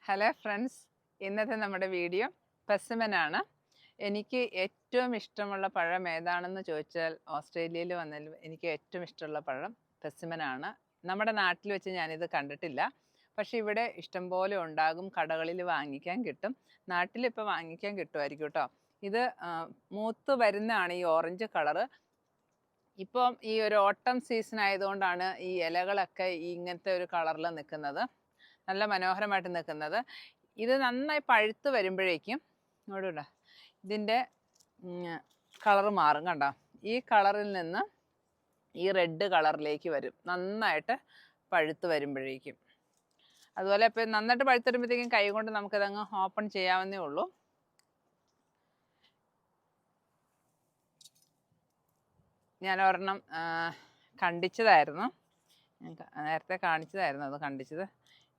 Hello friends, ഇന്നത്തെ നമ്മുടെ video പെർസിമനാണ്. എനിക്ക് ഏറ്റവും ഇഷ്ടമുള്ള പഴം ഏതാണെന്ന് ചോദിച്ചാൽ ഓസ്ട്രേലിയയിൽ വന്നതിൽ എനിക്ക് ഏറ്റവും ഇഷ്ടമുള്ള പഴം പെർസിമനാണ്. നമ്മുടെ നാട്ടിൽ വെച്ച് ഞാനിത് കണ്ടിട്ടില്ല, പക്ഷേ ഇവിടെ ഇഷ്ടംപോലെ ഉണ്ടാകും, കടകളിൽ വാങ്ങിക്കാൻ കിട്ടും. നാട്ടിലിപ്പോൾ വാങ്ങിക്കാൻ കിട്ടുമായിരിക്കും കേട്ടോ. ഇത് മൂത്ത് വരുന്നതാണ് ഈ ഓറഞ്ച് കളറ്. ഇപ്പം ഈ ഒരു ഓട്ടം സീസൺ ആയതുകൊണ്ടാണ് ഈ ഇലകളൊക്കെ ഇങ്ങനത്തെ ഒരു കളറിൽ നിൽക്കുന്നത്, നല്ല മനോഹരമായിട്ട് നിൽക്കുന്നത്. ഇത് നന്നായി പഴുത്ത് വരുമ്പോഴേക്കും ഇങ്ങോട്ട് ഇതിൻ്റെ കളറ് മാറും. കണ്ടോ, ഈ കളറിൽ നിന്ന് ഈ റെഡ് കളറിലേക്ക് വരും നന്നായിട്ട് പഴുത്ത് വരുമ്പോഴേക്കും. അതുപോലെ ഇപ്പം നന്നായിട്ട് പഴുത്ത് വരുമ്പോഴത്തേക്കും കൈ കൊണ്ട് നമുക്കതങ്ങ് ഓപ്പൺ ചെയ്യാവുന്നേ ഉള്ളൂ. ഞാൻ ഒരെണ്ണം കണ്ടിച്ചതായിരുന്നു, നേരത്തെ കാണിച്ചതായിരുന്നു. അത് കണ്ടിച്ചത്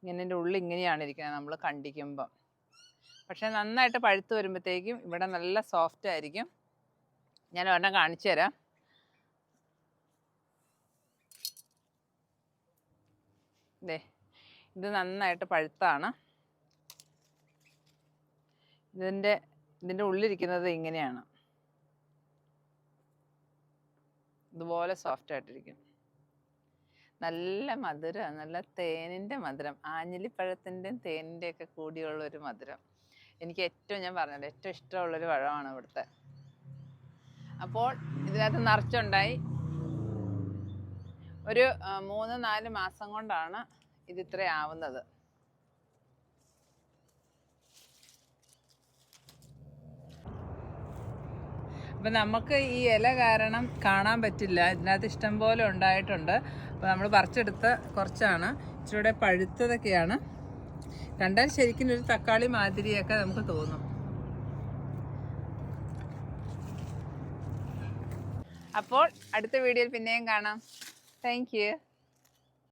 ഇങ്ങനെ എൻ്റെ ഉള്ളിൽ ഇങ്ങനെയാണ് ഇരിക്കുന്നത് നമ്മൾ കണ്ടിക്കുമ്പം. പക്ഷേ നന്നായിട്ട് പഴുത്ത് വരുമ്പോഴത്തേക്കും ഇവിടെ നല്ല സോഫ്റ്റ് ആയിരിക്കും. ഞാൻ ഒരെണ്ണം കാണിച്ചു തരാം. ഇത് നന്നായിട്ട് പഴുത്താണ്. ഇതിൻ്റെ ഉള്ളിരിക്കുന്നത് ഇങ്ങനെയാണ്, ഇതുപോലെ സോഫ്റ്റ് ആയിട്ടിരിക്കും. നല്ല മധുരം, നല്ല തേനിൻ്റെ മധുരം, ആഞ്ഞിലിപ്പഴത്തിൻ്റെയും തേനിൻ്റെയൊക്കെ കൂടിയുള്ളൊരു മധുരം. എനിക്ക് ഏറ്റവും, ഞാൻ പറഞ്ഞല്ലോ, ഏറ്റവും ഇഷ്ടമുള്ളൊരു പഴമാണ് ഇവിടുത്തെ. അപ്പോൾ ഇതിനകത്ത് നിറച്ചുണ്ടായി. ഒരു 3-4 മാസം കൊണ്ടാണ് ഇതിത്ര ആവുന്നത്. അപ്പം നമുക്ക് ഈ ഇല കാരണം കാണാൻ പറ്റില്ല, ഇതിനകത്ത് ഇഷ്ടം പോലെ ഉണ്ടായിട്ടുണ്ട്. അപ്പോൾ നമ്മൾ പറിച്ചെടുത്ത് കുറച്ചാണ്, ഇച്ചിരി പഴുത്തതൊക്കെയാണ്. കണ്ടാൽ ശരിക്കും ഒരു തക്കാളി മാതിരിയൊക്കെ നമുക്ക് തോന്നും. അപ്പോൾ അടുത്ത വീഡിയോയിൽ പിന്നെയും കാണാം. Thank you.